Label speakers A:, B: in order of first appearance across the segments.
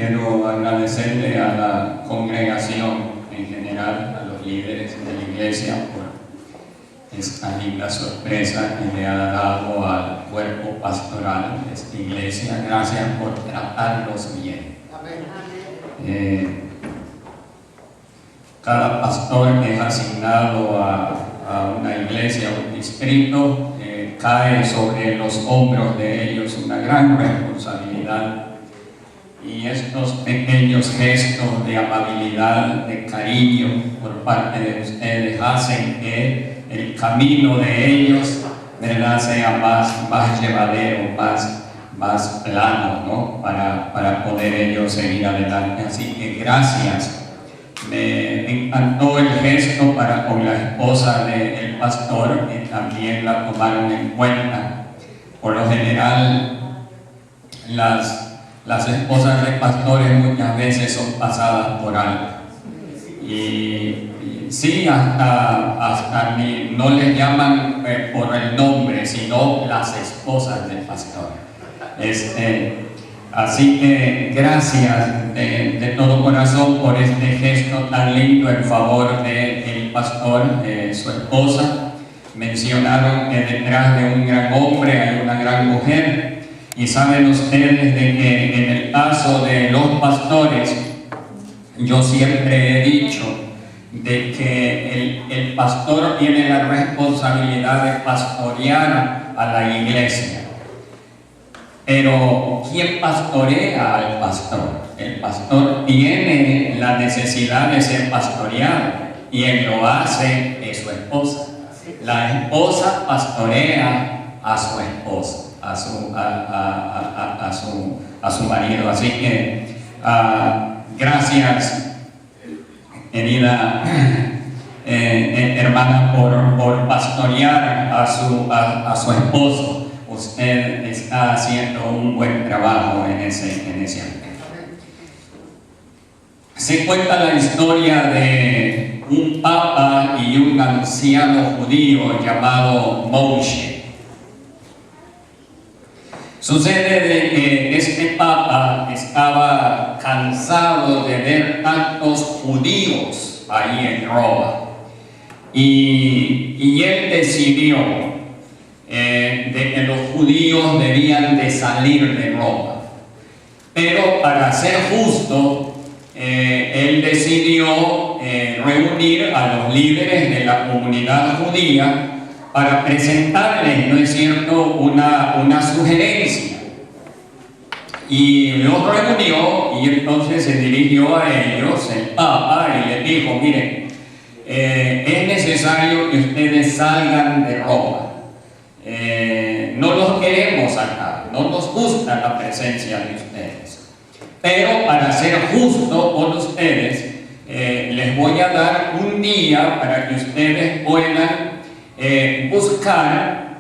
A: quiero agradecerle a la congregación en general, a los líderes de la iglesia por esta linda sorpresa que le ha dado al cuerpo pastoral de esta iglesia. Gracias por tratarlos bien. Cada pastor que es asignado a una iglesia o un distrito, cae sobre los hombros de ellos una gran responsabilidad, y estos pequeños gestos de amabilidad, de cariño por parte de ustedes hacen que el camino de ellos, ¿verdad?, sea más llevadero, más plano, ¿no?, para poder ellos seguir adelante. Así que gracias. Me encantó el gesto para con la esposa del pastor, que también la tomaron en cuenta. Por lo general, las esposas de pastores muchas veces son pasadas por alto. Y sí, hasta no les llaman por el nombre, sino las esposas del pastor. Así que gracias de todo corazón por este gesto tan lindo en favor del pastor, de su esposa. Mencionaron que detrás de un gran hombre hay una gran mujer, y saben ustedes de que en el caso de los pastores, yo siempre he dicho de que el pastor tiene la responsabilidad de pastorear a la iglesia. Pero ¿quién pastorea al pastor? El pastor tiene la necesidad de ser pastoreado, y quien lo hace es su esposa. La esposa pastorea a su esposo, a su marido. Así que gracias, querida hermana, por pastorear a su esposo. Usted está haciendo un buen trabajo en ese aspecto. Se cuenta la historia de un papa y un anciano judío llamado Moshe. Sucede de que este papa estaba cansado de ver tantos judíos ahí en Roma, y él decidió de que los judíos debían de salir de Roma. Pero para ser justo, él decidió reunir a los líderes de la comunidad judía para presentarles, ¿no es cierto?, una sugerencia. Y los reunió, y entonces se dirigió a ellos, el Papa, y les dijo: miren, es necesario que ustedes salgan de Roma. No los queremos acá, no nos gusta la presencia de ustedes, pero para ser justo con ustedes, les voy a dar un día para que ustedes puedan buscar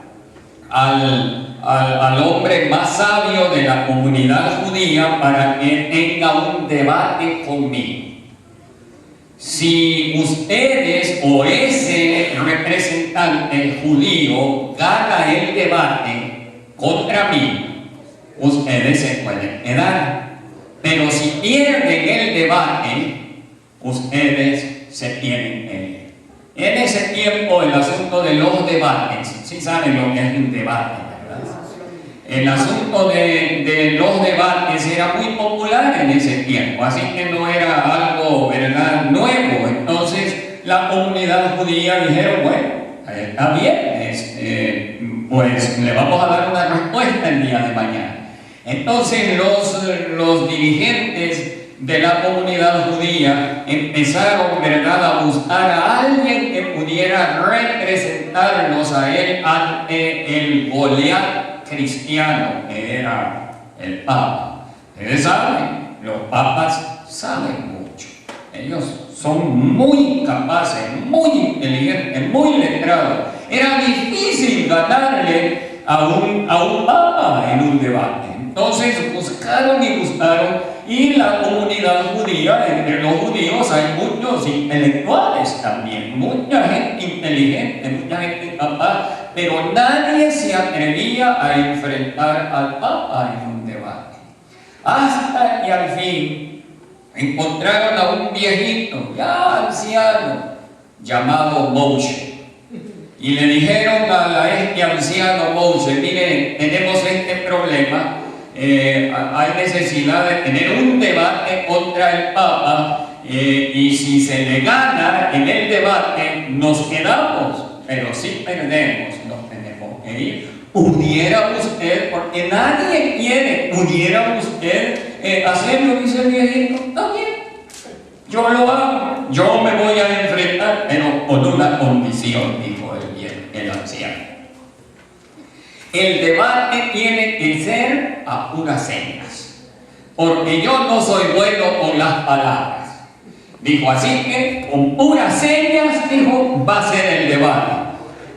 A: al hombre más sabio de la comunidad judía para que tenga un debate conmigo. Si ustedes o ese representante judío gana el debate contra mí, ustedes se pueden quedar. Pero si pierden el debate, ustedes se tienen que ir. En ese tiempo, el asunto de los debates, ¿sí saben lo que es un debate, verdad? El asunto de los debates era muy popular en ese tiempo, así que no era algo, ¿verdad?, nuevo. Entonces la comunidad judía dijeron: bueno, está bien, pues le vamos a dar una respuesta el día de mañana. Entonces los dirigentes de la comunidad judía empezaron, ¿verdad?, a buscar a alguien que pudiera representarlos a él ante el Goliat cristiano, que era el Papa. Ustedes saben, los papas saben mucho. Ellos son muy capaces, muy inteligentes, muy letrados. Era difícil ganarle a un papa en un debate. Entonces buscaron y buscaron, y la comunidad judía, entre los judíos hay muchos intelectuales también, mucha gente inteligente, mucha gente capaz, pero nadie se atrevía a enfrentar al Papa en un debate. Hasta que al fin encontraron a un viejito, ya anciano, llamado Moshe. Y le dijeron a este anciano Moshe: miren, tenemos este problema, hay necesidad de tener un debate contra el Papa, y si se le gana en el debate, nos quedamos, pero si perdemos, nos tenemos que ir. ¿Pudiera usted, porque nadie quiere, pudiera usted hacerlo? Dice el viejito. Está bien, yo lo hago, yo me voy a enfrentar, pero con una condición, dijo el anciano. El debate tiene que ser a puras señas, porque yo no soy bueno con las palabras. Dijo, así que con puras señas, dijo, va a ser el debate.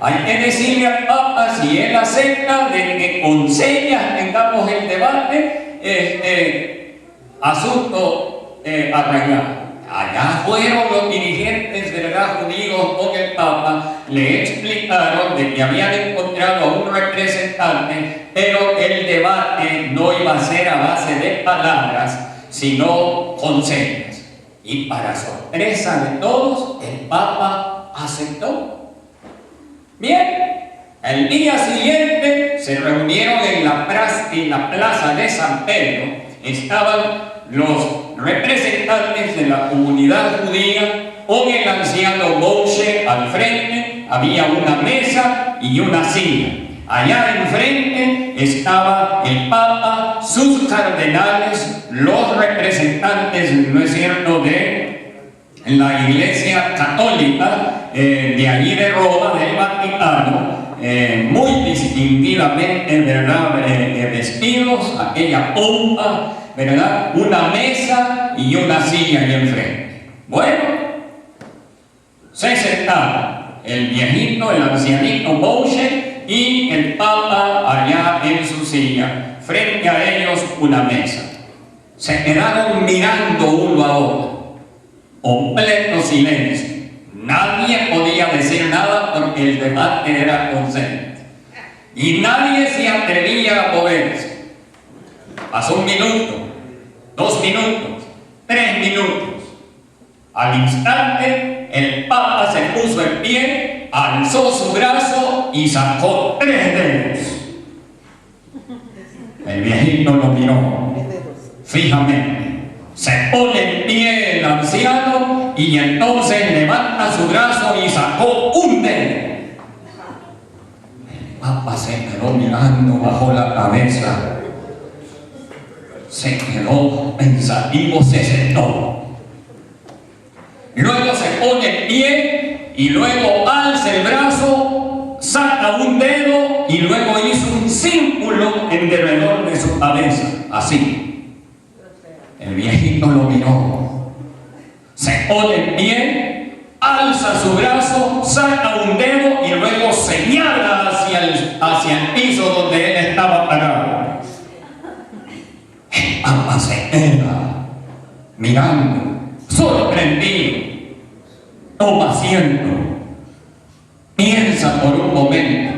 A: Hay que decirle al Papa, si él acepta, de que con señas tengamos el debate, asunto arreglado. Allá fueron los dirigentes, ¿verdad?, judíos con el Papa, le explicaron de que habían encontrado a un representante, pero el debate no iba a ser a base de palabras, sino con señas. Y para sorpresa de todos, el Papa aceptó. Bien, el día siguiente se reunieron en la plaza de San Pedro. Estaban los representantes de la comunidad judía con el anciano Moshe al frente. Había una mesa y una silla. Allá enfrente estaba el Papa, sus cardenales, los representantes, ¿no es cierto?, de la Iglesia Católica, de allí de Roma, del Vaticano, muy distintivamente, ¿verdad?, vestidos, aquella pompa, ¿verdad?, una mesa y una silla ahí enfrente. Bueno, se sentaron el viejito, el ancianito Moshe y el Papa allá en su silla, frente a ellos una mesa. Se quedaron mirando uno a otro, completo silencio. Nadie podía decir nada porque el debate era consciente. Y nadie se atrevía a moverse. Pasó 1 minuto, 2 minutos, 3 minutos. Al instante, el Papa se puso en pie, alzó su brazo y sacó 3 dedos. El viejito lo miró fijamente. Se pone en pie el anciano y entonces levanta su brazo y sacó 1 dedo. El Papa se quedó mirando bajo la cabeza. Se quedó pensativo, se sentó. Luego se pone en pie y luego alza el brazo, saca 1 dedo y luego hizo un círculo en derredor de su cabeza, así. El viejito lo miró, se pone en pie, alza su brazo, saca 1 dedo y luego señala hacia el piso donde él estaba parado. El Papa se queda mirando, sorprendido. Toma asiento, piensa por un momento,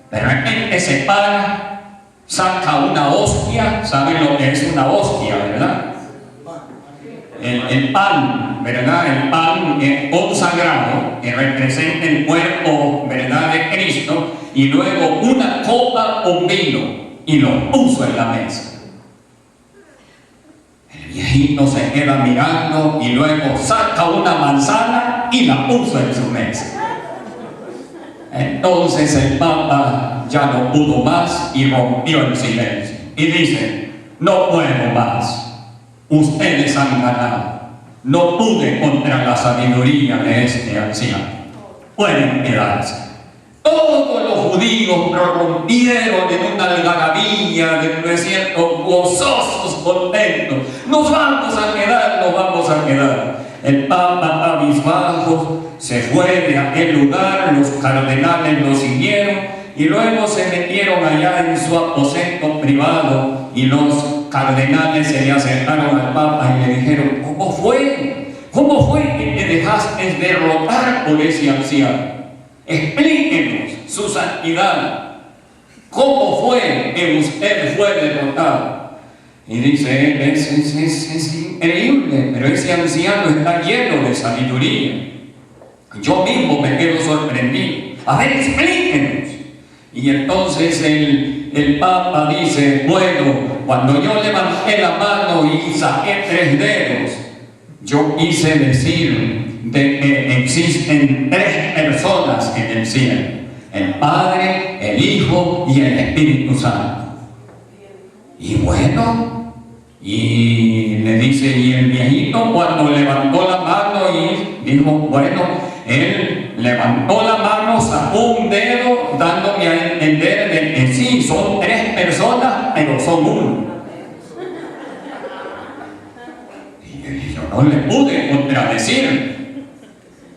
A: de repente se para, saca una hostia. ¿Saben lo que es una hostia, verdad? El pan, ¿verdad? El pan consagrado, que representa el cuerpo, ¿verdad?, de Cristo, y luego una copa con vino, y lo puso en la mesa. El viejito se queda mirando y luego saca una manzana y la puso en su mesa. Entonces el Papa ya no pudo más y rompió el silencio y dice: no puedo más. Ustedes han ganado. No pude contra la sabiduría de este anciano. Pueden quedarse. Todos los judíos prorrumpieron en una algarabía, ¿no es cierto?, gozosos, contentos. Nos vamos a quedar, nos vamos a quedar. El Papa, cabizbajo, se fue de aquel lugar, los cardenales lo siguieron y luego se metieron allá en su aposento privado y los cardenales se le acercaron al Papa y le dijeron: ¿cómo fue? ¿Cómo fue que te dejaste derrotar por ese anciano? Explíquenos, su santidad, ¿cómo fue que usted fue derrotado? Y dice, es increíble, pero ese anciano está lleno de sabiduría. Yo mismo me quedo sorprendido. A ver, explíquenos. Y entonces el Papa dice, bueno, cuando yo levanté la mano y saqué 3 dedos, yo quise decir de que existen 3 personas en el cielo: el Padre, el Hijo y el Espíritu Santo. Y bueno, y le dice, y el viejito cuando levantó la mano y dijo, bueno, él levantó la mano, sacó un dedo, dándome a entender de que sí, son 3 personas, pero son 1. Y yo no le pude contradecir.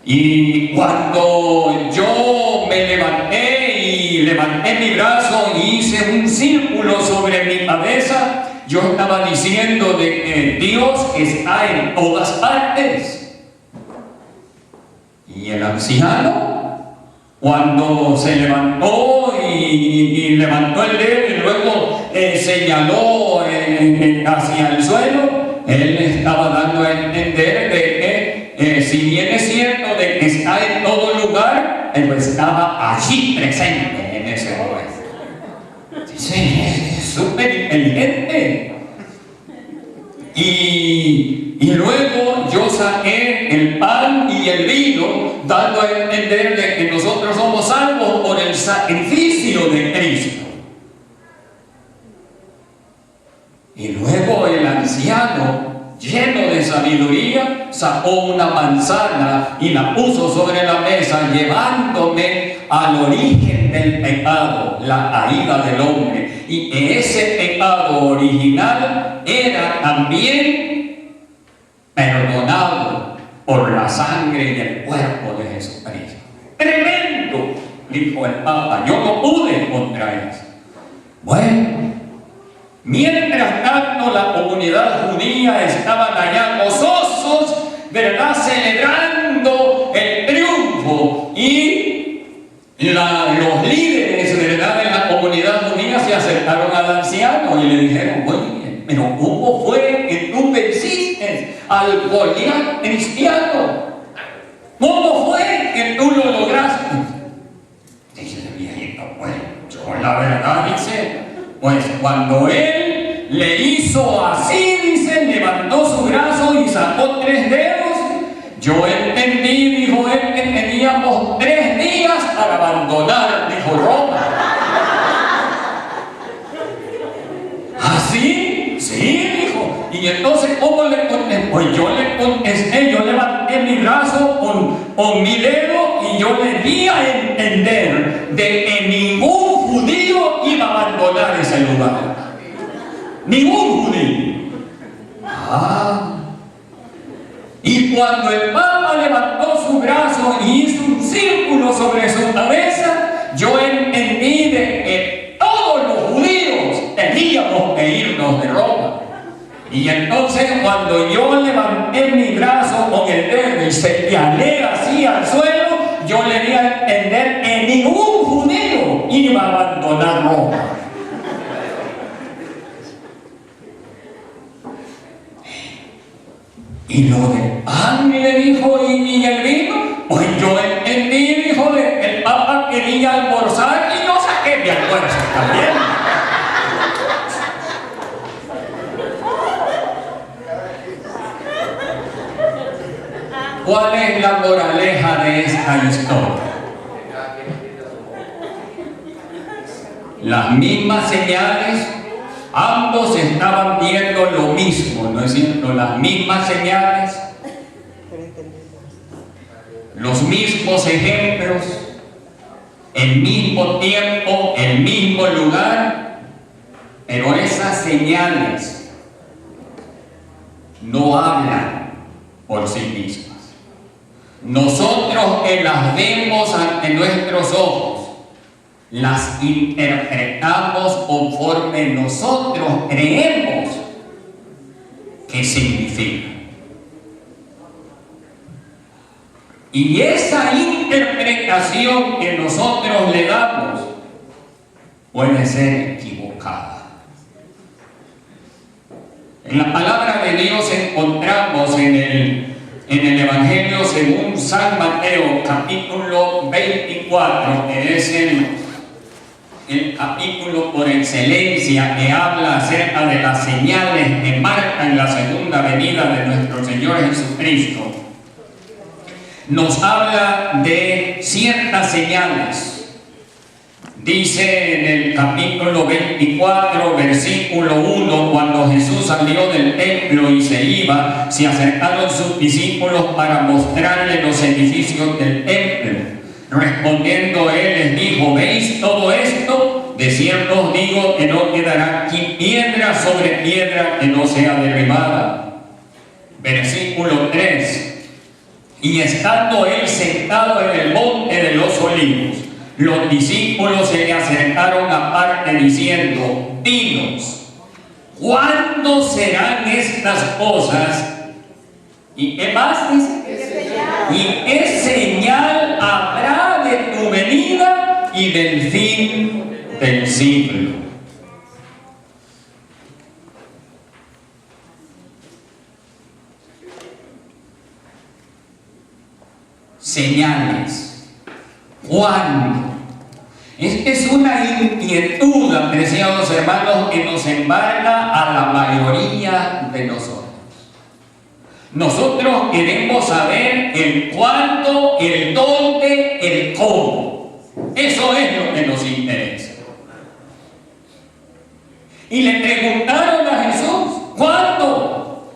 A: Y cuando yo me levanté y levanté mi brazo y hice un círculo sobre mi cabeza, yo estaba diciendo de que Dios está en todas partes. Y el anciano, cuando se levantó y levantó el dedo y luego señaló hacia el suelo, él estaba dando a entender de que si bien es cierto de que está en todo lugar, él estaba allí presente en ese momento. Sí, es súper inteligente. Y luego yo saqué el pan y el vino, dando a entender de que nosotros somos salvos por el sacrificio de Cristo. Y luego el anciano, lleno de sabiduría, sacó una manzana y la puso sobre la mesa, llevándome al origen del pecado, la caída del hombre. Y que ese pecado original era también perdonado por la sangre y el cuerpo de Jesucristo. ¡Tremendo!, dijo el Papa. Yo no pude contra eso. Bueno, mientras tanto la comunidad judía estaban allá gozosos, ¿verdad?, celebrando el triunfo. Y los líderes, ¿verdad?, de la comunidad judía se acercaron al anciano y le dijeron, oye, pero ¿cómo fue que tú venciste al Goliat cristiano? ¿Cómo fue que tú lo lograste? Dice el viejito, pues yo la verdad, dice, pues cuando él le hizo así, dice, levantó su brazo y sacó 3 dedos, yo entendí, dijo él, que teníamos 3 días para abandonar, dijo, Roma. ¿Así? Sí, dijo. Y entonces, ¿cómo le contesté? Pues yo le contesté, yo levanté mi brazo con mi dedo y yo le di a entender de que ningún judío iba a abandonar ese lugar. Ningún judío. Y cuando el Papa levantó su brazo y hizo un círculo sobre su cabeza, yo entendí de que todos los judíos teníamos que irnos de Roma. Y entonces cuando yo levanté mi brazo con el dedo y señalé así al suelo, yo le di a entender que ningún judío iba a abandonar Roma. Y lo del pan, le dijo, y el vino, pues yo entendí, dijo, que el Papa quería almorzar y yo saqué mi almuerzo también. ¿Cuál es la moraleja de esta historia? Las mismas señales, ambos estaban viendo lo mismo, ¿no es cierto? Las mismas señales, los mismos ejemplos, el mismo tiempo, el mismo lugar, pero esas señales no hablan por sí mismas. Nosotros que las vemos ante nuestros ojos, las interpretamos conforme nosotros creemos que significan. Y esa interpretación que nosotros le damos puede ser equivocada. En la palabra de Dios encontramos en el Evangelio según San Mateo, capítulo 24, que es el capítulo por excelencia que habla acerca de las señales que marcan la segunda venida de nuestro Señor Jesucristo. Nos habla de ciertas señales. Dice en el capítulo 24, versículo 1, cuando Jesús salió del templo y se iba, se acercaron sus discípulos para mostrarle los edificios del templo. Respondiendo él les dijo: ¿veis todo esto? De cierto os digo que no quedará aquí piedra sobre piedra que no sea derribada. Versículo 3. Y estando él sentado en el monte de los olivos, los discípulos se le acercaron aparte diciendo: dinos, ¿cuándo serán estas cosas? ¿Y qué más dice? ¿Y qué señal habrá de tu venida y del fin del siglo? Señales. ¿Cuándo? Esta es una inquietud, apreciados hermanos, que nos embarga a la mayoría de nosotros. Nosotros queremos saber el cuándo, el dónde, el cómo. Eso es lo que nos interesa. Y le preguntaron a Jesús: ¿cuándo?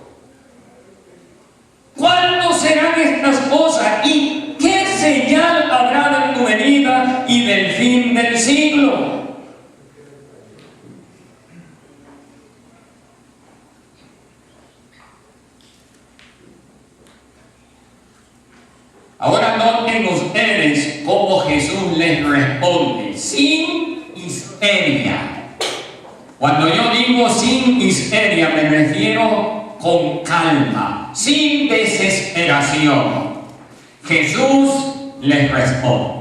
A: ¿Cuándo serán estas cosas? ¿Y qué señal habrá de tu venida y del fin del siglo? Ahora noten ustedes cómo Jesús les responde: sin histeria. Cuando yo digo sin histeria, me refiero con calma, sin desesperación. Jesús les responde.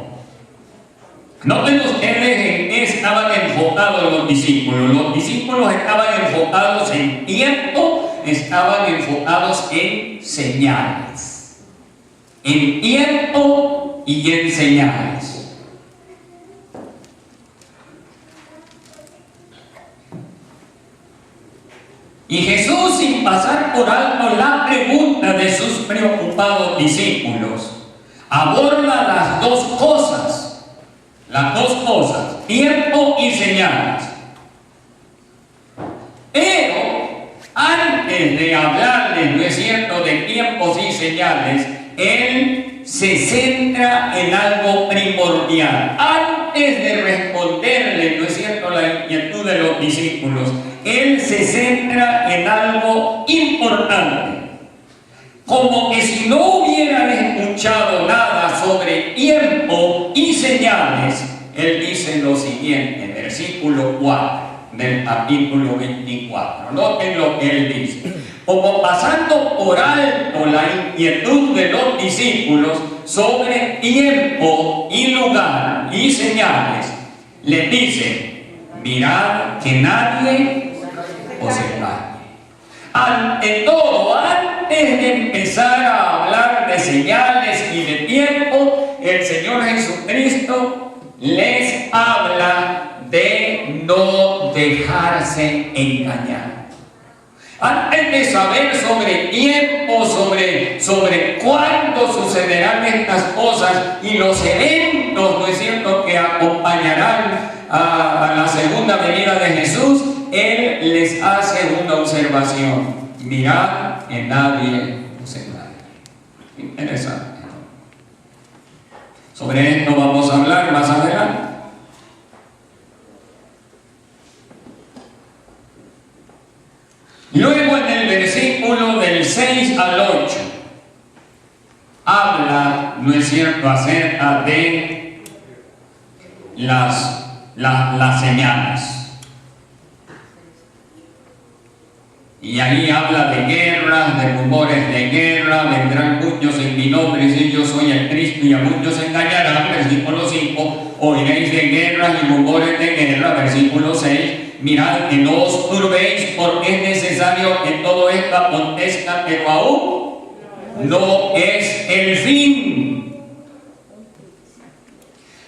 A: Noten ustedes en qué estaban enfocados los discípulos. Los discípulos estaban enfocados en tiempo, estaban enfocados en señales. En tiempo y en señales. Y Jesús, sin pasar por alto la pregunta de sus preocupados discípulos, aborda las dos cosas, tiempo y señales. Pero antes de hablarles, ¿no es cierto?, de tiempos y señales, Él se centra en algo primordial. Antes de responderle, ¿no es cierto?, la inquietud de los discípulos, Él se centra en algo importante. Como que si no hubieran escuchado nada sobre tiempo y señales, Él dice lo siguiente, versículo 4 del capítulo 24. Noten lo que Él dice. Como pasando por alto la inquietud de los discípulos sobre tiempo y lugar y señales, les dice: mirad que nadie os engañe. Ante todo, antes de empezar a hablar de señales y de tiempo, el Señor Jesucristo les habla de no dejarse engañar. Antes de saber sobre tiempo, sobre cuándo sucederán estas cosas y los eventos, ¿no es cierto?, que acompañarán a la segunda venida de Jesús, Él les hace una observación: mirad que nadie os engañe. Interesante, ¿no? Sobre esto vamos a hablar más adelante. Luego en el versículo del 6 al 8 habla, ¿no es cierto?, acerca de las señales. Y ahí habla de guerras, de rumores de guerra: vendrán muchos en mi nombre, si yo soy el Cristo, y a muchos engañarán. Versículo 5, oiréis de guerras y rumores de guerra. Versículo 6, mirad que no os turbéis, porque es necesario que todo esto acontezca, pero aún no es el fin.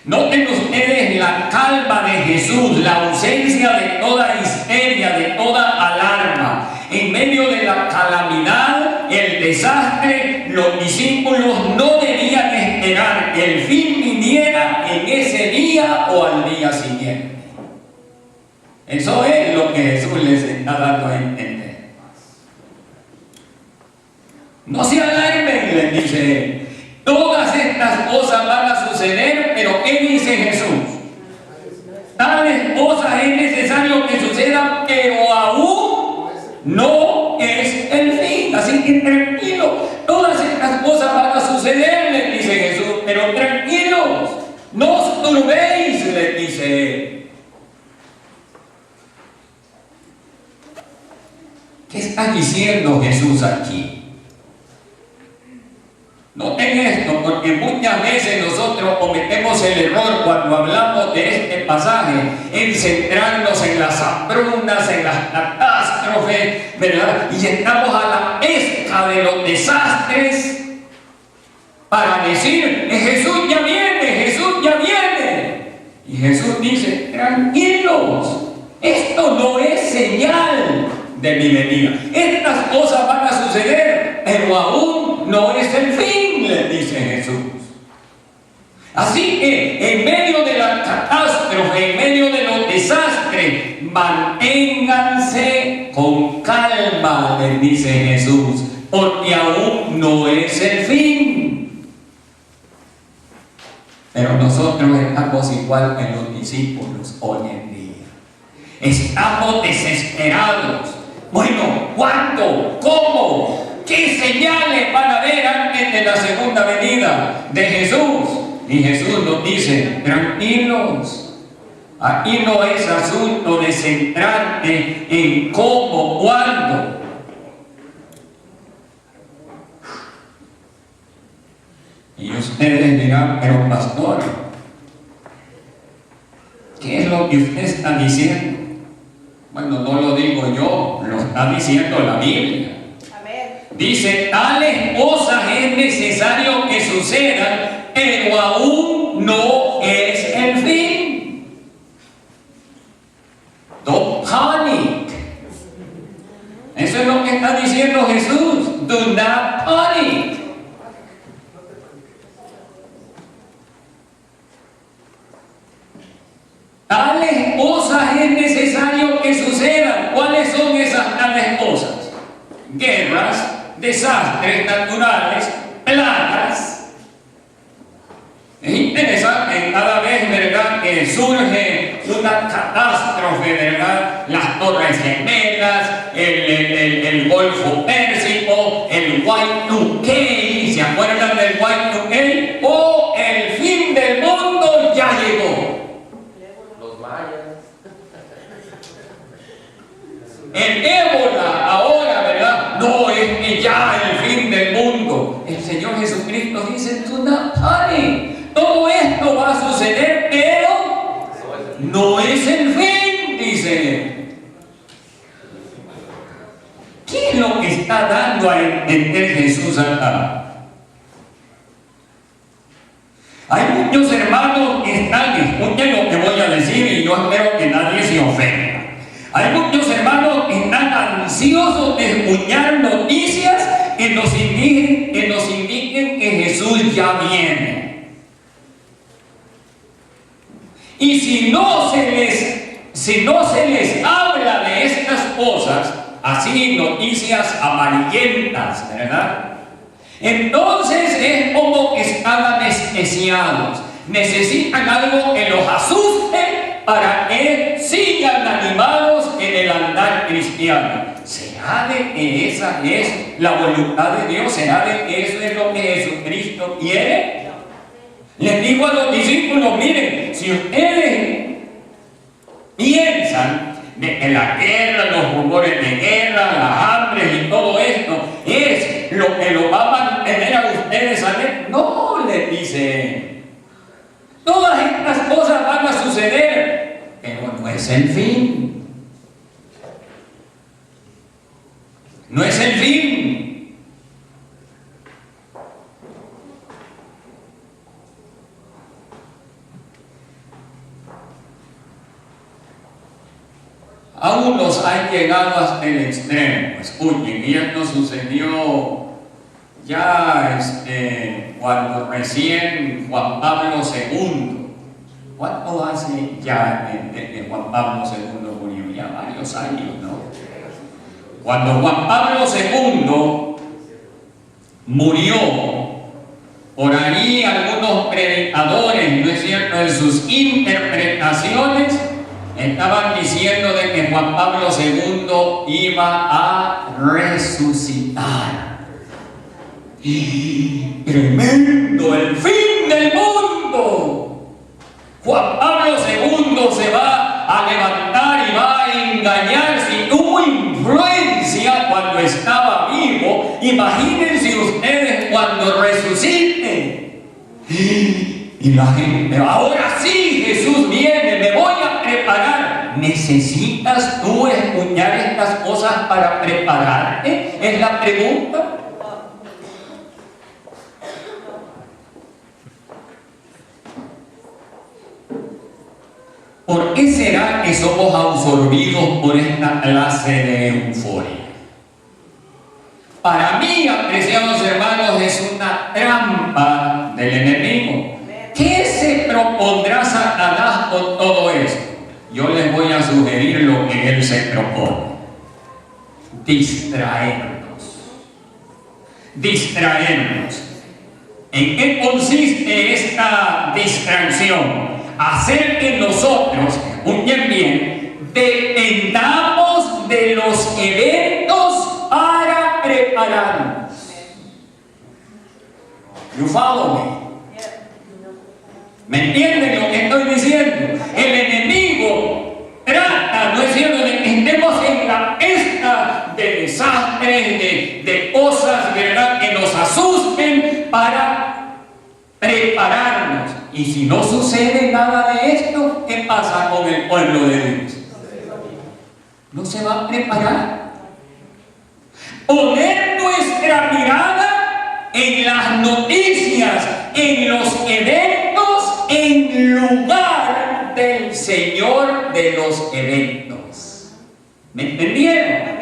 A: Noten ustedes la calma de Jesús, la ausencia de toda histeria, de toda alarma. En medio de la calamidad, el desastre, los discípulos no debían esperar que el fin viniera en ese día o al día siguiente. Eso es lo que Jesús les está dando a entender. No se alarmen, les dice él. Todas estas cosas van a suceder, pero ¿qué dice Jesús? Tales cosas es necesario que sucedan, pero aún no es el fin. Así que tranquilo, todas estas cosas van a suceder, les dice Jesús, pero tranquilos, no os turbéis, les dice él. ¿Qué está diciendo Jesús aquí? Noten esto, porque muchas veces nosotros cometemos el error cuando hablamos de este pasaje en centrarnos en las hambrunas, en las catástrofes, ¿verdad? Y estamos a la pesca de los desastres para decir, Jesús ya viene, Jesús ya viene. Y Jesús dice, tranquilos, esto no es señal de mi venida. Estas cosas van a suceder, pero aún no es el fin, les dice Jesús. Así que en medio de la catástrofe, en medio de los desastres, manténganse con calma, les dice Jesús, porque aún no es el fin. Pero nosotros estamos igual que los discípulos hoy en día. Estamos desesperados. Bueno, ¿cuándo? ¿Cómo? ¿Qué señales van a haber antes de la segunda venida de Jesús? Y Jesús nos dice, tranquilos, aquí no es asunto de centrarte en cómo, cuándo. Y ustedes dirán, pero pastor, ¿qué es lo que usted está diciendo? Bueno, no lo digo yo, lo está diciendo la Biblia. Amén. Dice, tales cosas es necesario que sucedan, pero aún no es el fin. Don't panic. Eso es lo que está diciendo Jesús. Do not panic. Tales cosas es necesario que sucedan. ¿Cuáles son esas tales cosas? Guerras, desastres naturales, plagas. Es interesante cada vez, ¿verdad?, que surge una catástrofe, ¿verdad? Las Torres Gemelas, el Golfo Pérsico, el Y2K, ¿se acuerdan del Y2K? ¡Oh, el fin del mundo ya llegó! El ébola ahora, ¿verdad? No, es que ya el fin del mundo. El Señor Jesucristo dice, do not panic. Todo esto va a suceder, pero no es el fin, dice él. ¿Qué es lo que está dando a entender Jesús acá? Hay muchos hermanos que están, escuchen lo que voy a decir y yo espero que nadie se ofenda. Hay muchos hermanos que están ansiosos de escuchar noticias que nos indiquen que Jesús ya viene. Y si no se les habla de estas cosas, así noticias amarillentas, ¿verdad? Entonces es como que están anestesiados. Necesitan algo que los asuste para que sigan animados en el andar cristiano. ¿Será de que esa es la voluntad de Dios? ¿Será de que eso es lo que Jesucristo quiere? Les digo a los discípulos, miren, si ustedes piensan de que la guerra, los rumores de guerra, las hambres y todo esto es lo que los va a mantener a ustedes a ver, no, les dice él. Todas estas cosas van a suceder, pero no es el fin. no es el fin. A unos han llegado hasta el extremo. Escuchen, y esto sucedió ya cuando recién Juan Pablo II. ¿Cuánto hace ya que Juan Pablo II murió? Ya varios años, ¿no? Cuando Juan Pablo II murió, por ahí algunos predicadores, ¿no es cierto?, en sus interpretaciones estaban diciendo de que Juan Pablo II iba a resucitar. ¡Y tremendo! ¡El fin del mundo! Juan Pablo II se va a levantar y va a engañar. Si tuvo influencia cuando estaba vivo, imagínense ustedes cuando resucite. Y la gente, ahora sí, Jesús viene, me voy a preparar. ¿Necesitas tú escuchar estas cosas para prepararte? Es la pregunta. ¿Por qué será que somos absorbidos por esta clase de euforia? Para mí, apreciados hermanos, es una trampa del enemigo. ¿Qué se propondrá Satanás con todo esto? Yo les voy a sugerir lo que él se propone: distraernos. Distraernos. ¿En qué consiste esta distracción? Hacer que nosotros, escuchen bien, dependamos de los eventos para prepararnos. You follow me? ¿Me entienden lo que estoy diciendo? El enemigo trata, ¿no es cierto?, de que estemos en la pesta de desastres, de cosas, ¿verdad?, que nos asusten para prepararnos. Y si no sucede nada de esto, ¿qué pasa con el pueblo de Dios? No se va a preparar. Poner nuestra mirada en las noticias, en los eventos, en lugar del Señor de los eventos. ¿Me entendieron?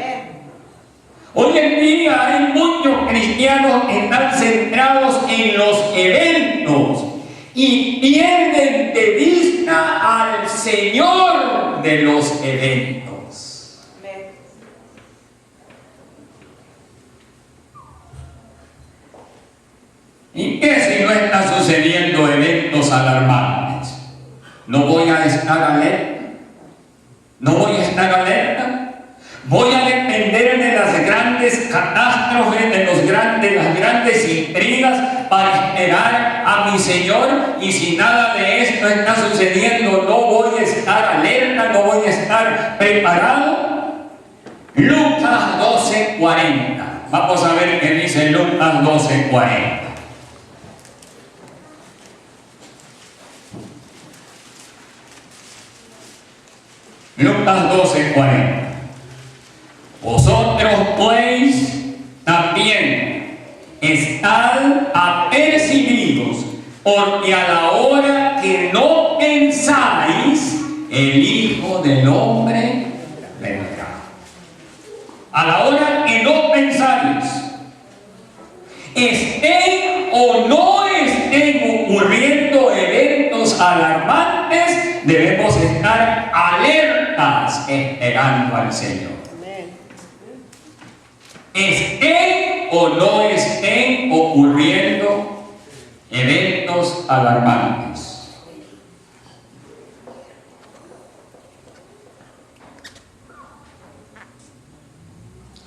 A: Hoy en día hay muchos cristianos que están centrados en los eventos y pierden de vista al Señor de los eventos. ¿Y qué si no está sucediendo eventos alarmantes? ¿No voy a estar alerta? ¿No voy a estar alerta? Voy a depender de las grandes catástrofes, de las grandes intrigas para esperar a mi Señor, y si nada de esto está sucediendo, no voy a estar alerta, no voy a estar preparado. Lucas 12:40. Vamos a ver qué dice Lucas 12:40. Lucas 12:40. Vosotros pues también estad apercibidos, porque a la hora que no pensáis, el Hijo del Hombre vendrá. A la hora que no pensáis, estén o no estén ocurriendo eventos alarmantes, debemos estar alertas esperando al Señor. Estén o no estén ocurriendo eventos alarmantes.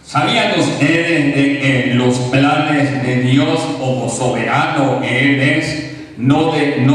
A: ¿Sabían ustedes de que los planes de Dios como soberano que Él es no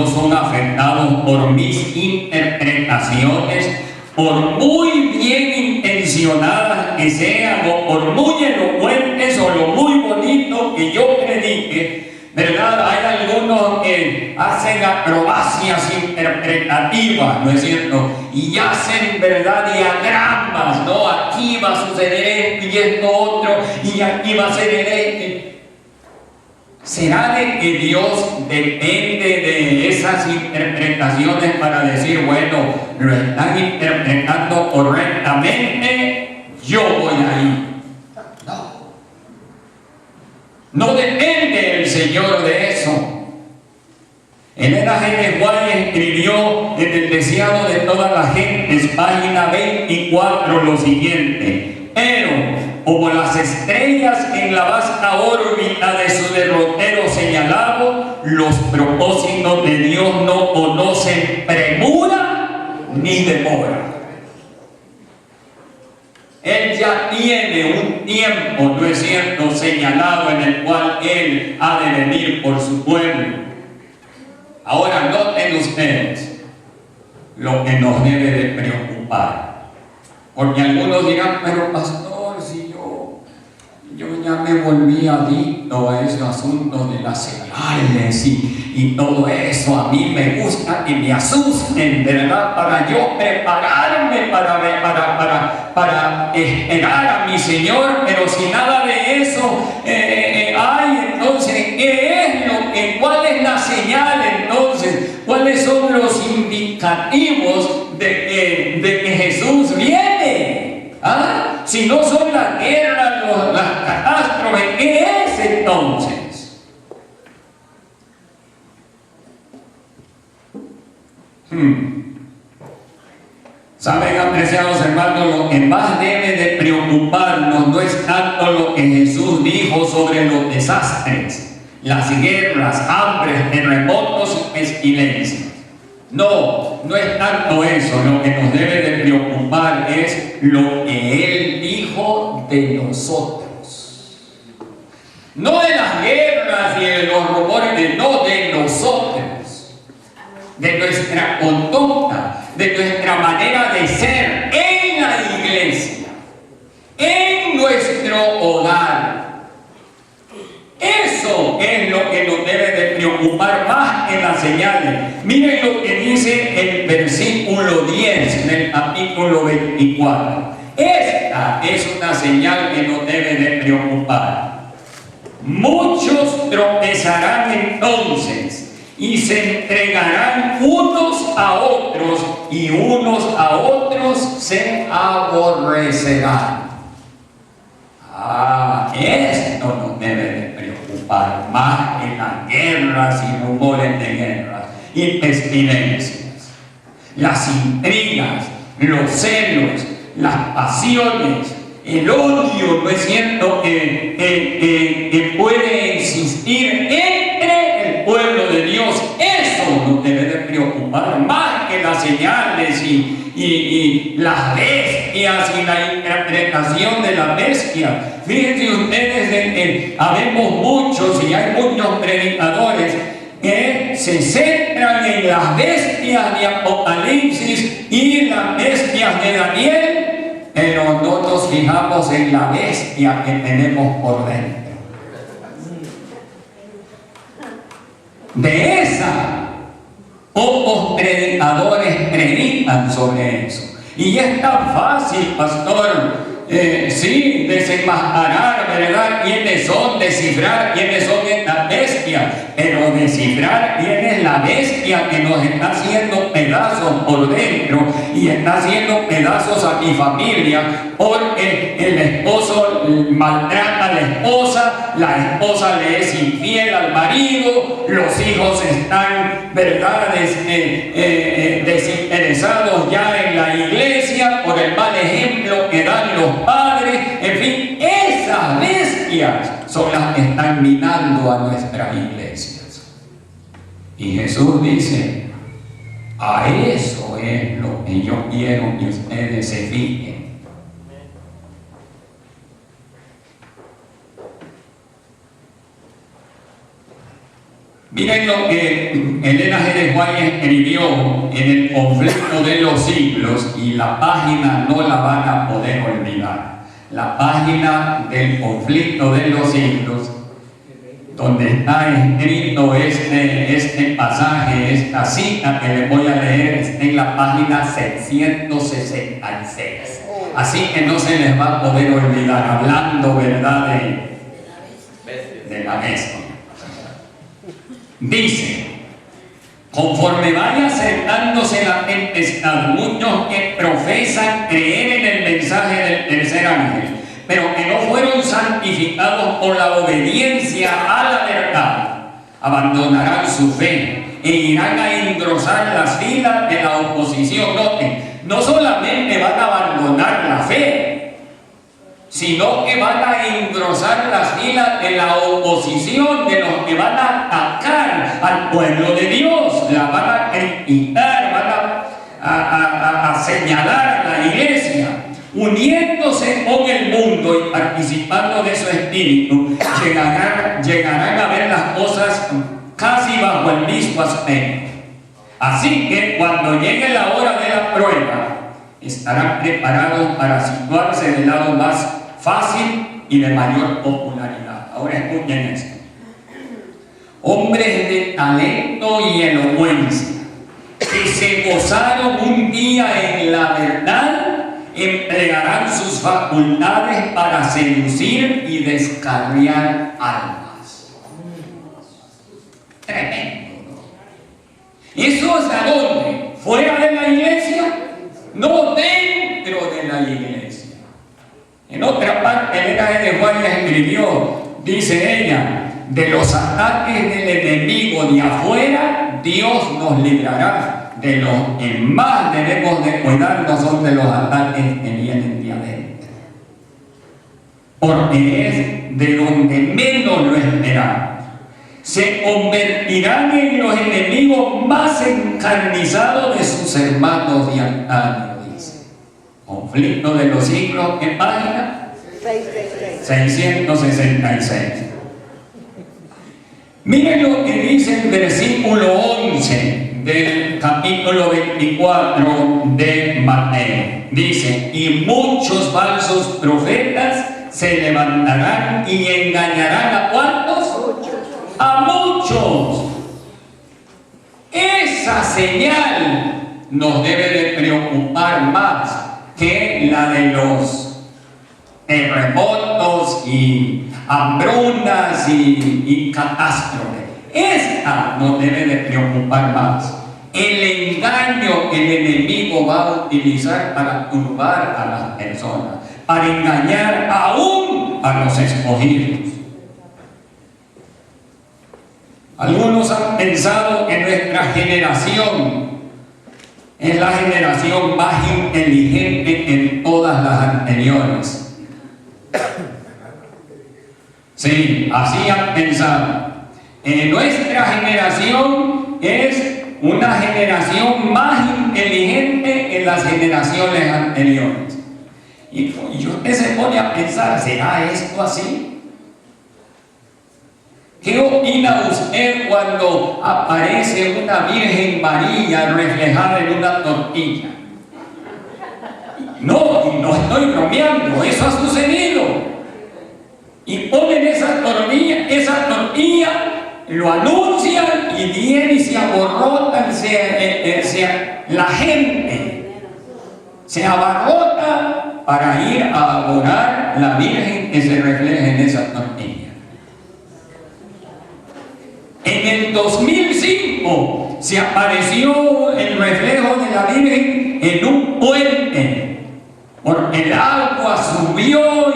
A: son afectados por mis interpretaciones? Por muy bien intencionadas que sean, o por muy elocuentes, o lo muy bonito que yo predique, ¿verdad? Hay algunos que hacen acrobacias interpretativas, ¿no es cierto? Y hacen, ¿verdad?, diagramas, ¿no? Aquí va a suceder esto y esto otro, y aquí va a ser esto. ¿Será de que Dios depende de esas interpretaciones para decir, bueno, lo están interpretando correctamente, yo voy ahí? No. No depende el Señor de eso. Elena G. White escribió en El deseado de todas las gentes, página 24, lo siguiente: pero como las estrellas en la vasta órbita de su derrotero señalado, los propósitos de Dios no conocen premura ni demora. Él ya tiene un tiempo, ¿no es cierto?, señalado en el cual Él ha de venir por su pueblo. Ahora noten ustedes lo que nos debe de preocupar, porque algunos dirán, pero pastor, si yo ya me volví adicto a ese asunto de las señales y todo eso. A mí me gusta que me asusten, ¿verdad?, para yo prepararme para esperar a mi Señor. Pero si nada de eso hay, entonces, ¿cuál es la señal entonces? ¿Cuáles son los indicativos de que Jesús viene? ¿Ah? Si no son las guerras, las catástrofes, ¿qué es entonces? Saben, apreciados hermanos, lo que más debe de preocuparnos no es tanto lo que Jesús dijo sobre los desastres, las guerras, hambres, terremotos y pestilencias. No es tanto eso. Lo que nos debe de preocupar es lo que Él dijo de nosotros. No de las guerras y de los rumores, no, de nosotros, de nuestra conducta, de nuestra manera de ser en la iglesia, en nuestro hogar. Eso es lo que nos debe de preocupar más que las señales. Miren lo que dice el versículo 10 del capítulo 24. Esta es una señal que nos debe de preocupar. Muchos tropezarán entonces y se entregarán unos a otros, y unos a otros se aborrecerán. Esto nos debe de preocupar más que las guerras y rumores de guerras y pestilencias, las intrigas, los celos, las pasiones, el odio, ¿no es cierto?, que puede existir entre el pueblo de Dios. Eso nos debe de preocupar más que las señales y las bestias y la interpretación de las bestias. Fíjense ustedes de que habemos muchos y hay muchos predicadores que se centran en las bestias de Apocalipsis y las bestias de Daniel, pero no nos fijamos en la bestia que tenemos por dentro. De esa, pocos predicadores predican sobre eso. Y es tan fácil, pastor, desenmascarar, ¿verdad?, quiénes son, descifrar quiénes son estas bestias, pero descifrar quién es la bestia que nos está haciendo pedazos por dentro y está haciendo pedazos a mi familia, porque el esposo maltrata a la esposa le es infiel al marido, los hijos están, ¿verdad?, desinteresados ya en la iglesia por el mal ejemplo que dan los padres. En fin, esas bestias son las que están minando a nuestras iglesias. Y Jesús dice, a eso es lo que yo quiero que ustedes se fijen. Miren lo que Elena G. White escribió en El conflicto de los siglos, y la página no la van a poder olvidar. La página del conflicto de los siglos donde está escrito este pasaje, esta cita que les voy a leer, está en la página 666. Así que no se les va a poder olvidar, hablando, ¿verdad?, de la bestia. Dice: conforme vaya acercándose la tempestad, muchos que profesan creer en el mensaje del tercer ángel, pero que no fueron santificados por la obediencia a la verdad, abandonarán su fe e irán a engrosar las filas de la oposición. Noten, no solamente van a abandonar la fe, sino que van a engrosar las filas de la oposición, de los que van a atacar al pueblo de Dios, la van a criticar, van a señalar a la iglesia. Uniéndose con el mundo y participando de su espíritu, llegarán a ver las cosas casi bajo el mismo aspecto. Así que cuando llegue la hora de la prueba, estarán preparados para situarse del lado más fácil y de mayor popularidad. Ahora escuchen esto: hombres de talento y elocuencia, que se gozaron un día en la verdad, emplearán sus facultades para seducir y descarriar almas. Tremendo, ¿no? ¿Eso es a dónde? ¿Fuera de la iglesia? No, dentro de la iglesia. En otra parte, Elena de Juan escribió, dice ella: de los ataques del enemigo de afuera, Dios nos librará. De los que más debemos de cuidarnos son de los ataques que vienen de adentro, porque es de donde menos lo esperamos. Se convertirán en los enemigos más encarnizados de sus hermanos de antaño, dice. Conflicto de los siglos, ¿qué página? 666. Miren lo que dice el versículo 11 del capítulo 24 de Mateo. Dice: y muchos falsos profetas se levantarán y engañarán ¿a cuántos? A muchos. Esa señal nos debe de preocupar más que la de los terremotos y hambrunas y catástrofes. Esta nos debe de preocupar más. El engaño que el enemigo va a utilizar para turbar a las personas, para engañar aún a los escogidos. Algunos han pensado que nuestra generación es la generación más inteligente que todas las anteriores. Sí, así han pensado. Nuestra generación es una generación más inteligente que las generaciones anteriores. Y usted se pone a pensar, ¿será esto así? ¿Qué opina usted cuando aparece una Virgen María reflejada en una tortilla? No, no estoy bromeando, eso ha sucedido. Y ponen esa tortilla, lo anuncian y viene y se abarrotan, la gente se abarrota para ir a adorar la Virgen que se refleja en esa tortilla. En el 2005 se apareció el reflejo de la Virgen en un puente, porque el agua subió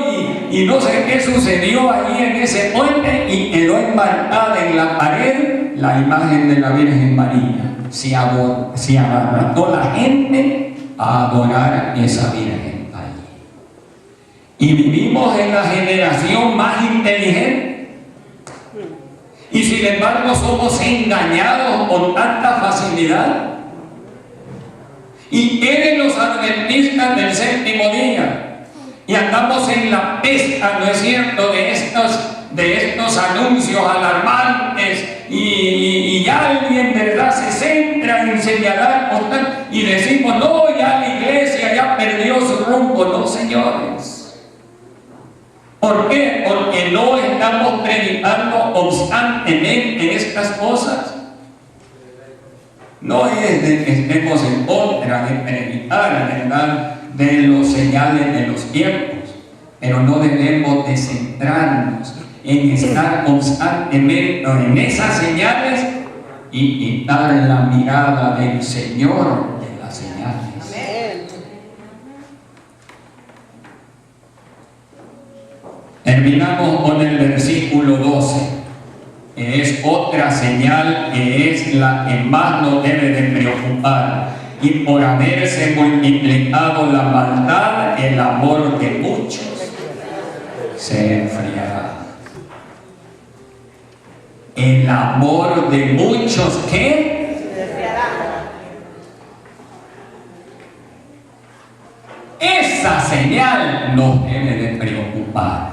A: y no sé qué sucedió allí en ese puente y quedó enmarcada en la pared la imagen de la Virgen María. Se abarrotó la gente a adorar a esa Virgen allí. Y vivimos en la generación más inteligente. Y sin embargo somos engañados con tanta facilidad. Y quieren los adventistas del séptimo día. Y andamos en la pesca, ¿no es cierto?, de estos anuncios alarmantes. Y alguien, ¿verdad?, se centra en señalar y decimos: no, ya la iglesia ya perdió su rumbo. No, señores. ¿Por qué? Porque no estamos predicando meditando constantemente en estas cosas. No es de que estemos en contra de predicar, ¿verdad?, de los señales de los tiempos, pero no debemos de centrarnos en estar constantemente en esas señales y quitar la mirada del Señor de las señales.
B: Amén.
A: Terminamos con el versículo 12. Que es otra señal, que es la que más nos debe de preocupar. Y por haberse multiplicado la maldad, el amor de muchos se enfriará. El amor de muchos, ¿qué?
B: Se enfriará.
A: Esa señal nos debe de preocupar.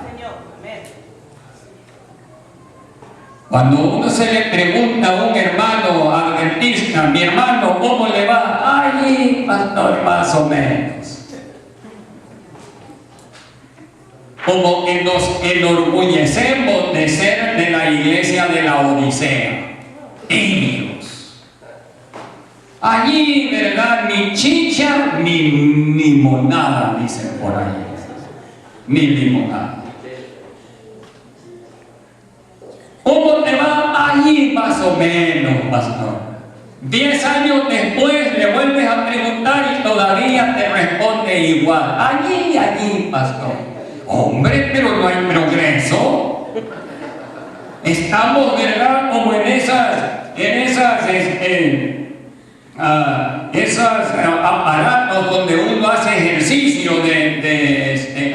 A: Cuando uno se le pregunta a un hermano adventista, mi hermano, ¿cómo le va? Ay, pastor, más o menos. Como que nos enorgullecemos de ser de la iglesia de la Odisea. Tibios. Allí, ¿verdad? Ni chicha, ni limonada, dicen por ahí. Ni limonada. ¿Cómo te va? Allí más o menos, pastor. 10 años después le vuelves a preguntar y todavía te responde igual. Allí, pastor. Hombre, pero no hay progreso. Estamos, ¿verdad?, como en esos aparatos donde uno hace ejercicio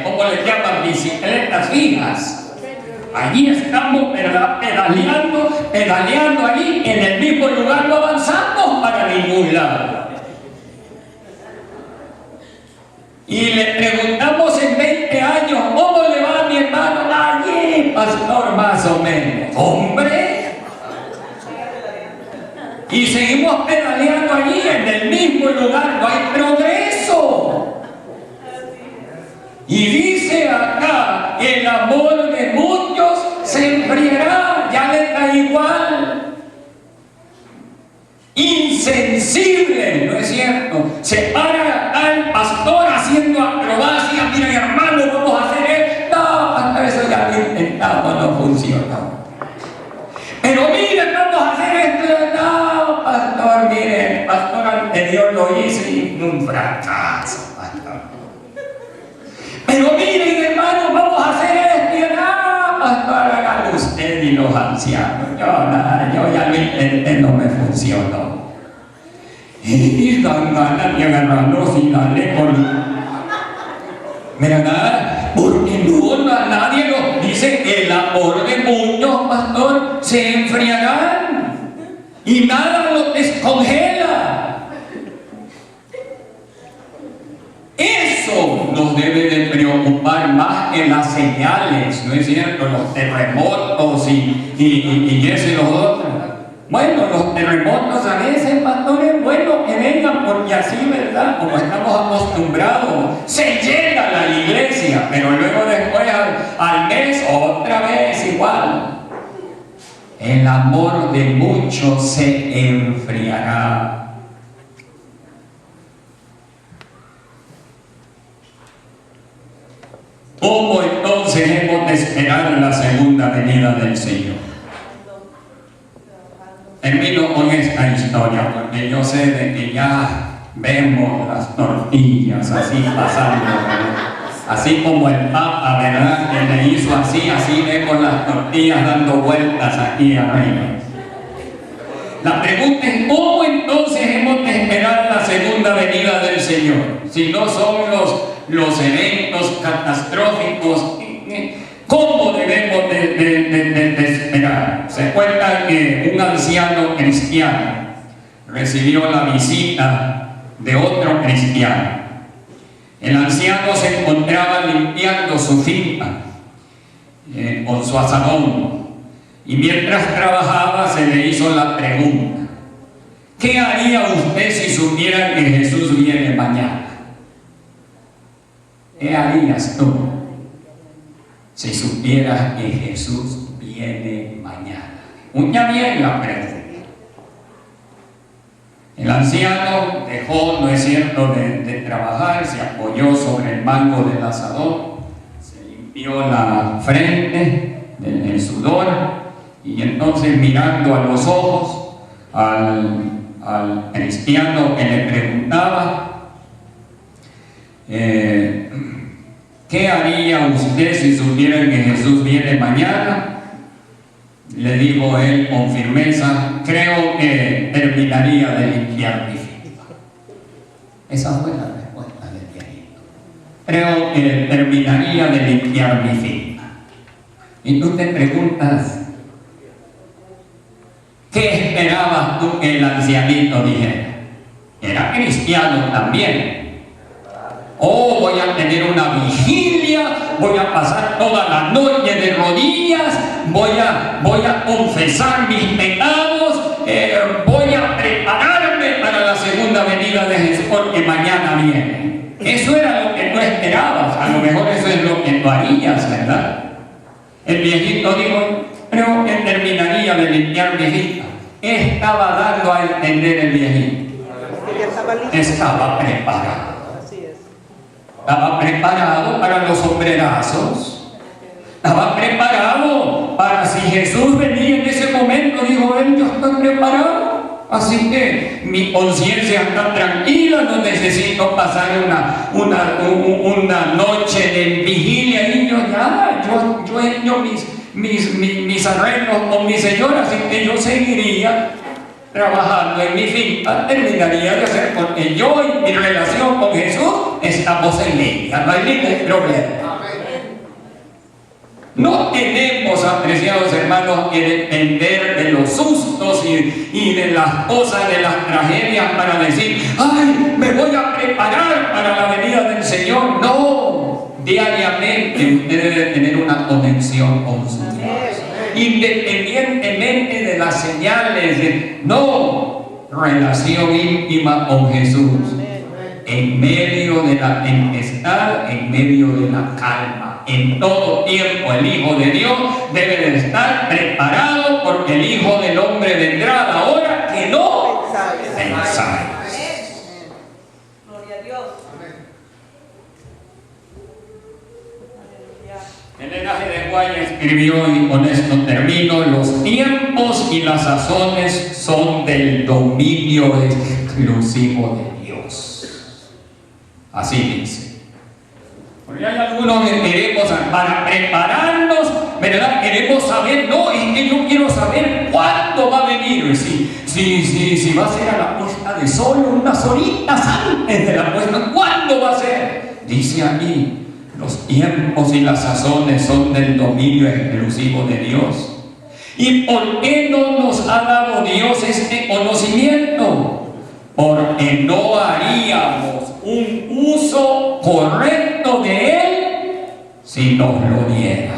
A: ¿cómo le llaman? Bicicletas fijas. Allí estamos pedaleando allí en el mismo lugar, no avanzamos para ningún lado. Y le preguntamos en 20 años, ¿cómo le va a mi hermano? Allí, pastor, más o menos. ¡Hombre! Y seguimos pedaleando allí en el mismo lugar, no hay progreso. Y dice acá, el amor de muchos se enfriará, ya les da igual. Insensible, ¿no es cierto? Se para al pastor haciendo acrobacia, mira hermano, vamos a hacer esto. No, eso ya lo intentamos, no funcionó. Pero mire, vamos a hacer esto. No, pastor, mire, el pastor anterior lo hizo y un fracaso, pastor. Pero miren, hermano, vamos a hacer esto. Y no, pastor, hágalo usted y los ancianos. Yo ya lo intenté, no me funcionó. Y dan ganas de agarrarlos y darle con... ¿Verdad? Porque nadie nos dice que el amor de muchos, pastor, se enfriarán y nada los descongela. Eso nos debe de preocupar más que las señales, ¿no es cierto? Los terremotos y eso y los otros. Bueno, los terremotos a veces, pastores, bueno, que vengan porque así, ¿verdad? Como estamos acostumbrados, se llena la iglesia, pero luego después al mes otra vez igual. El amor de muchos se enfriará. ¿Cómo entonces hemos de esperar la segunda venida del Señor? Termino con esta historia porque yo sé de que ya vemos las tortillas así pasando, ¿verdad? Así como el Papa, ¿verdad?, que le hizo así vemos las tortillas dando vueltas aquí arriba. La pregunta es, ¿cómo entonces hemos de esperar la segunda venida del Señor? Si no son los eventos catastróficos, ¿cómo debemos de esperar? Se cuenta que un anciano cristiano recibió la visita de otro cristiano. El anciano se encontraba limpiando su finca con su azadón. Y mientras trabajaba se le hizo la pregunta: ¿qué haría usted si supiera que Jesús viene mañana? ¿Qué harías tú si supieras que Jesús viene viene mañana. Uña bien la prende. El anciano dejó, no es cierto, de trabajar, se apoyó sobre el mango del asador, se limpió la frente del sudor y entonces mirando a los ojos al cristiano que le preguntaba, ¿qué haría usted si supiera que Jesús viene mañana? Le dijo él con firmeza, creo que terminaría de limpiar mi finca. Esa fue la respuesta del viejito. Creo que terminaría de limpiar mi finca. Y tú te preguntas, ¿qué esperabas tú que el ancianito dijera? Era cristiano también. Oh, voy a tener una vigilia, voy a pasar toda la noche de rodillas, voy a confesar mis pecados, voy a prepararme para la segunda venida de Jesús, porque mañana viene. Eso era lo que tú esperabas, a lo mejor eso es lo que tú harías, ¿verdad? El viejito dijo, creo que terminaría de limpiar mi finca. ¿Qué estaba dando a entender el viejito? Estaba preparado. Estaba preparado para los sombrerazos. Estaba preparado para si Jesús venía en ese momento, dijo él, yo estoy preparado. Así que mi conciencia está tranquila, no necesito pasar una noche de vigilia y yo he hecho mis arreglos con mi señora, así que yo seguiría trabajando en mi finca, terminaría de hacer, porque yo y mi relación con Jesús estamos en línea, no hay ningún problema. No tenemos, apreciados hermanos, que depender de los sustos y de las cosas, de las tragedias para decir, ¡ay, me voy a preparar para la venida del Señor! No, diariamente usted debe tener una conexión con su Dios. Independientemente de las señales, relación íntima con Jesús. En medio de la tempestad, en medio de la calma, en todo tiempo el Hijo de Dios debe de estar preparado, porque el Hijo del Hombre vendrá a la hora que no pensáis.
B: Gloria a Dios.
A: El Elaje de Guaya escribió, y con esto termino, los tiempos y las sazones son del dominio exclusivo de Dios. Así dice. Porque hay algunos que queremos, para prepararnos, ¿verdad? Queremos saber, no, es que yo quiero saber cuándo va a venir. Si va a ser a la puesta de sol, unas horitas antes de la puesta, ¿cuándo va a ser? Dice aquí, los tiempos y las sazones son del dominio exclusivo de Dios. ¿Y por qué no nos ha dado Dios este conocimiento? Porque no haríamos un uso correcto de Él si nos lo diera.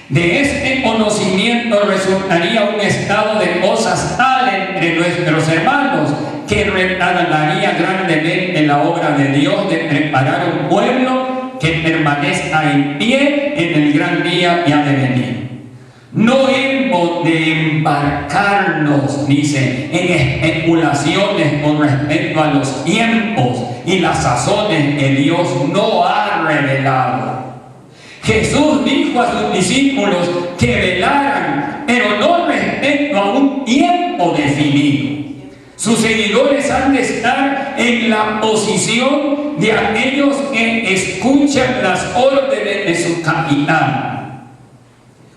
A: De este conocimiento resultaría un estado de cosas tal entre nuestros hermanos que retardaría grandemente la obra de Dios de preparar un pueblo que permanezca en pie en el gran día que ha de venir. No hemos de embarcarnos, dice, en especulaciones con respecto a los tiempos y las sazones que Dios no ha revelado. Jesús dijo a sus discípulos que velaran, pero no respecto a un tiempo definido. Sus seguidores han de estar en la posición de aquellos que escuchan las órdenes de su capitán.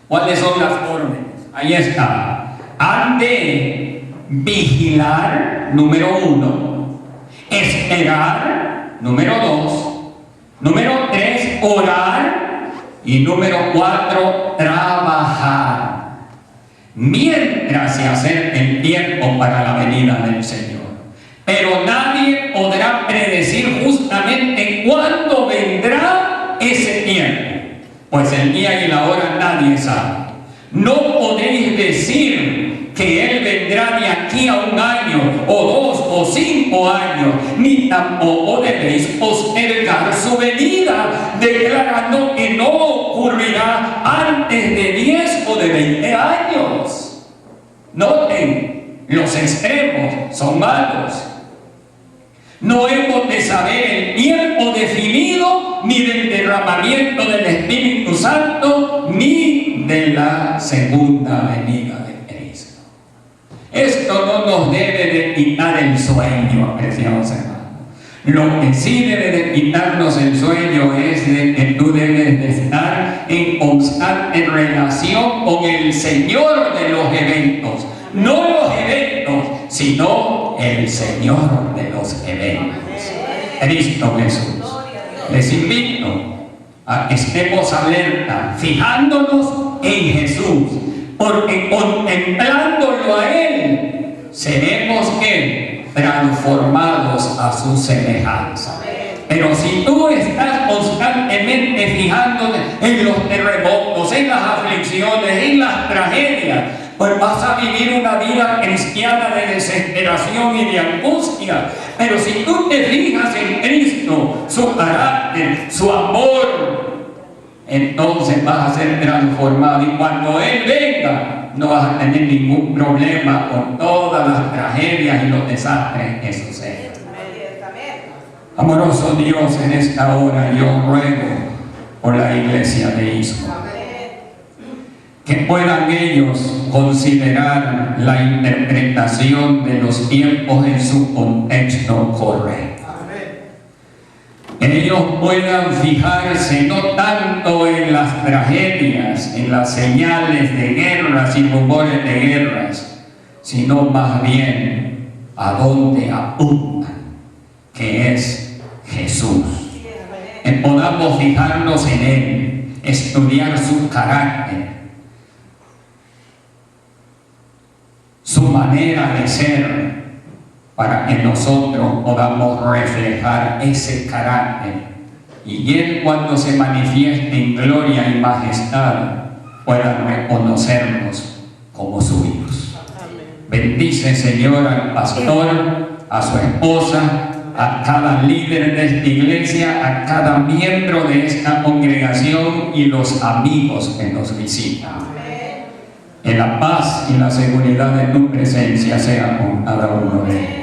A: ¿Cuáles son las órdenes? Ahí está. Han de vigilar, número 1. Esperar, número 2. Número 3, orar. Y número 4, trabajar. Mientras se acerque el tiempo para la venida del Señor. Pero nadie podrá predecir justamente cuándo vendrá ese tiempo. Pues el día y la hora nadie sabe. No podéis decir que Él vendrá de aquí a 1 año, o 2, o 5 años, ni tampoco debéis postergar su venida, declarando que no ocurrirá antes de 10 o de 20 años. Noten, los extremos son malos. No hemos de saber el tiempo definido, ni del derramamiento del Espíritu Santo, ni de la segunda venida de Cristo. Esto no nos debe de quitar el sueño, apreciados hermanos. Lo que sí debe de quitarnos el sueño es de que tú debes de estar en constante relación con el Señor de los eventos. No los eventos, sino el Señor de los eventos, Cristo Jesús. Les invito a que estemos alerta, fijándonos en Jesús, porque contemplándolo a Él, seremos ¿qué? Transformados a su semejanza. Pero si tú estás constantemente fijándote en los terremotos, en las aflicciones, en las tragedias, pues vas a vivir una vida cristiana de desesperación y de angustia. Pero si tú te fijas en Cristo, su carácter, su amor, entonces vas a ser transformado. Y cuando Él venga, no vas a tener ningún problema con todas las tragedias y los desastres que suceden. Amoroso Dios, en esta hora yo ruego por la iglesia de Isco, que puedan ellos considerar la interpretación de los tiempos en su contexto correcto. Que ellos puedan fijarse no tanto en las tragedias, en las señales de guerras y rumores de guerras, sino más bien a dónde apuntan, que es Jesús. Que podamos fijarnos en Él, estudiar su carácter, su manera de ser, para que nosotros podamos reflejar ese carácter y Él, cuando se manifieste en gloria y majestad, pueda reconocernos como suyos. Bendice, Señor, al pastor, a su esposa, a cada líder de esta iglesia, a cada miembro de esta congregación y los amigos que nos visitan. Que la paz y la seguridad de tu presencia sea con cada uno de ellos.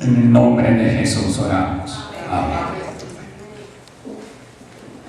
A: En el nombre de Jesús oramos. Amén.